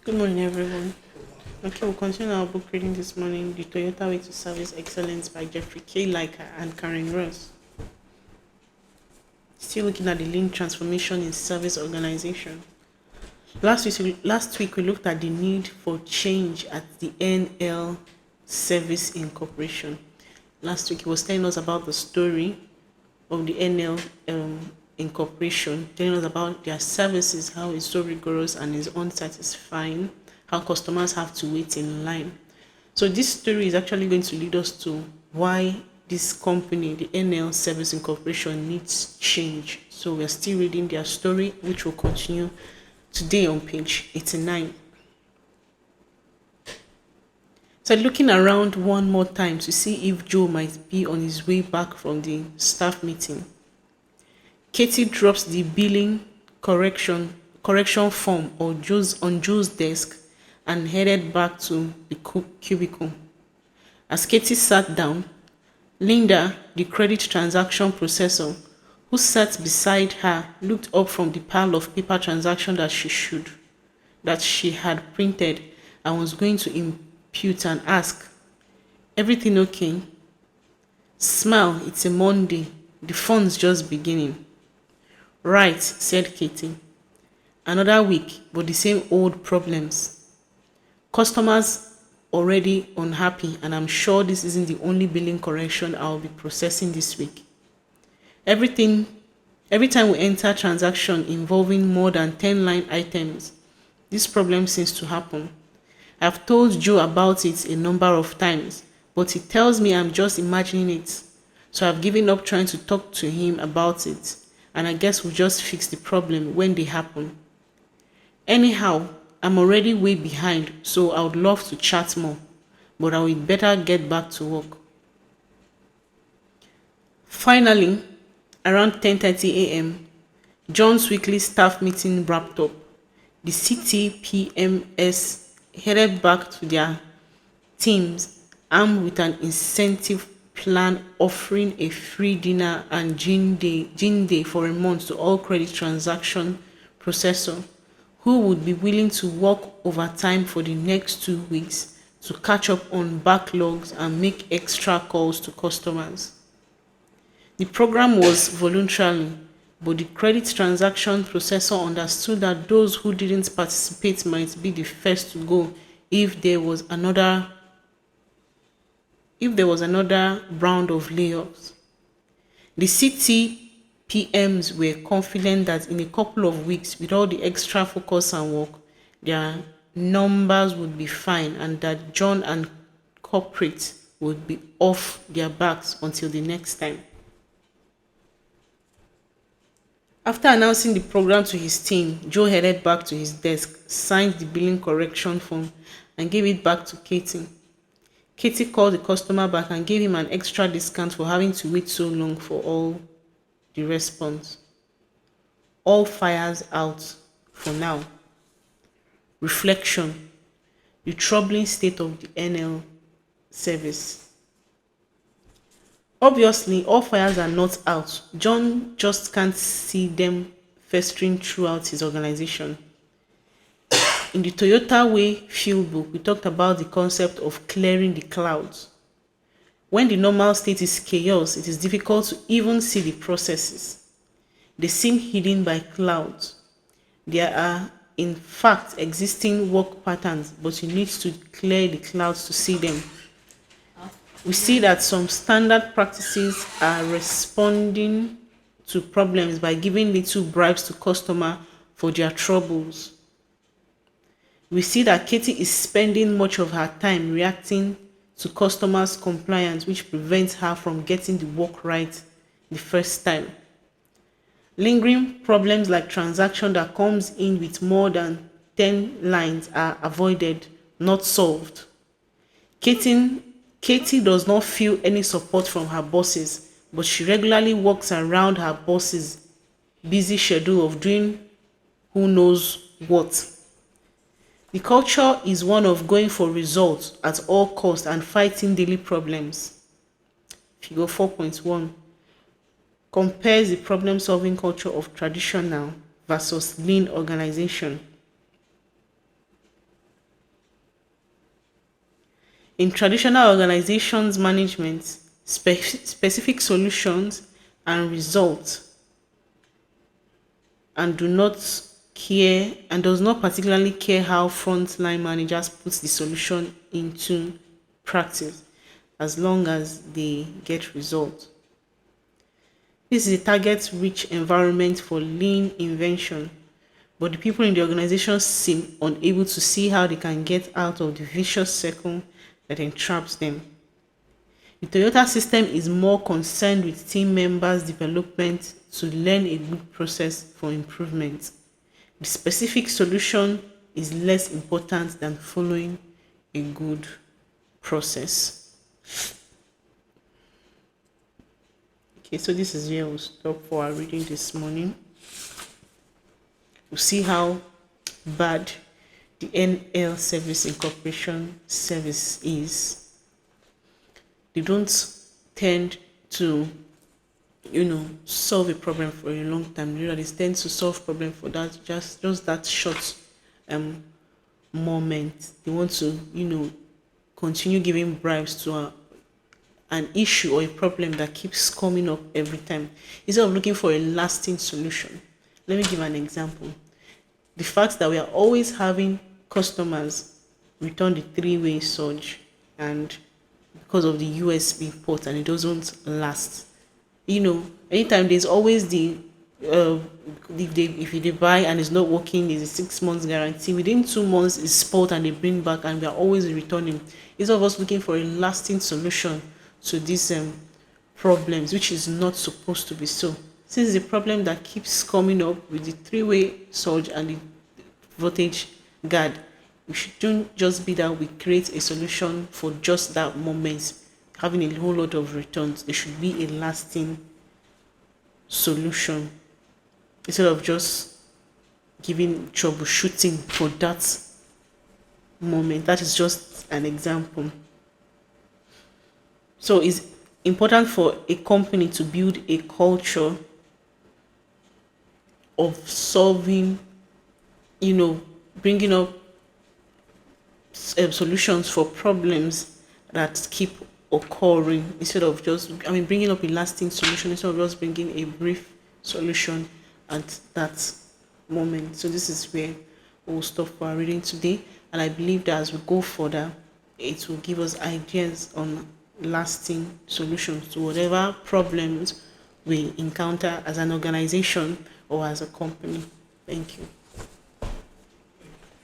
Good morning, everyone. Okay, we'll continue our book reading this morning, The Toyota Way to Service Excellence by Jeffrey K. Liker and Karen Ross. Still looking at the lean transformation in service organization. Last week we looked at the need for change at the NL Service Incorporation. Last week he was telling us about the story of the NL Incorporation, telling us about their services, how it's so rigorous and is unsatisfying, how customers have to wait in line. So this story is actually going to lead us to why this company, the NL Service Incorporation, needs change. So we're still reading their story, which will continue today on page 89. So looking around one more time to see if Joe might be on his way back from the staff meeting, Katie drops the billing correction form on Joe's desk and headed back to the cubicle. As Katie sat down, Linda, the credit transaction processor, who sat beside her, looked up from the pile of paper transactions that she had printed and was going to impute and ask, "Everything okay?" "Smile, it's a Monday. The fun's just beginning." "Right," said Katie. "Another week, but the same old problems. Customers already unhappy, and I'm sure this isn't the only billing correction I'll be processing this week. Every time we enter transaction involving more than 10 line items, this problem seems to happen. I've told Joe about it a number of times, but he tells me I'm just imagining it. So I've given up trying to talk to him about it, and I guess we'll just fix the problem when they happen. Anyhow, I'm already way behind, so I would love to chat more, but I will better get back to work." Finally, around 10:30 a.m., John's weekly staff meeting wrapped up. The CTPMS headed back to their teams armed with an incentive plan offering a free dinner and gin day for a month to all credit transaction processors who would be willing to work overtime for the next 2 weeks to catch up on backlogs and make extra calls to customers. The program was voluntary, but the credit transaction processor understood that those who didn't participate might be the first to go if there was another round of layoffs. The CTPMs were confident that in a couple of weeks, with all the extra focus and work, their numbers would be fine and that John and corporate would be off their backs until the next time. After announcing the program to his team, Joe headed back to his desk, signed the billing correction form, and gave it back to Katie. Katie called the customer back and gave him an extra discount for having to wait so long for all the response. All fires out for now. Reflection: the troubling state of the NL service. Obviously, all fires are not out. John just can't see them festering throughout his organization. In the Toyota Way field book, we talked about the concept of clearing the clouds. When the normal state is chaos, it is difficult to even see the processes. They seem hidden by clouds. There are, in fact, existing work patterns, but you need to clear the clouds to see them. We see that some standard practices are responding to problems by giving little bribes to customers for their troubles. We see that Katie is spending much of her time reacting to customers' compliance, which prevents her from getting the work right the first time. Lingering problems like transaction that comes in with more than 10 lines are avoided, not solved. Katie does not feel any support from her bosses, but she regularly works around her boss's busy schedule of doing who knows what. The culture is one of going for results at all costs and fighting daily problems. Figure 4.1 compares the problem-solving culture of traditional versus lean organization. In traditional organizations management, specific solutions and results, and do not care and does not particularly care how frontline managers put the solution into practice as long as they get results. This is a target rich environment for lean invention, but the people in the organization seem unable to see how they can get out of the vicious circle that entraps them. The Toyota system is more concerned with team members' development to learn a good process for improvement. The specific solution is less important than following a good process. Okay, so this is where we'll stop for our reading this morning. We'll see how bad the NL Service Incorporation service is. They don't tend to, solve a problem for a long time. They tend to solve problem for that just that short moment. They want to, continue giving bribes to an issue or a problem that keeps coming up every time instead of looking for a lasting solution. Let me give an example. The fact that we are always having customers return the three-way surge, and because of the USB port, and it doesn't last. Anytime there's always if they buy and it's not working, there's a 6 months guarantee. Within 2 months, it's spoiled and they bring back, and we are always returning. Instead of us looking for a lasting solution to these problems, which is not supposed to be so. Since the problem that keeps coming up with the three-way surge and the voltage guard, we shouldn't just be that we create a solution for just that moment, having a whole lot of returns. There should be a lasting solution instead of just giving troubleshooting for that moment. That is just an example. So it's important for a company to build a culture of solving, bringing up solutions for problems that keep occurring instead of just, bringing up a lasting solution instead of just bringing a brief solution at that moment. So this is where we'll stop for our reading today. And I believe that as we go further, it will give us ideas on lasting solutions to whatever problems we encounter as an organization or as a company. Thank you.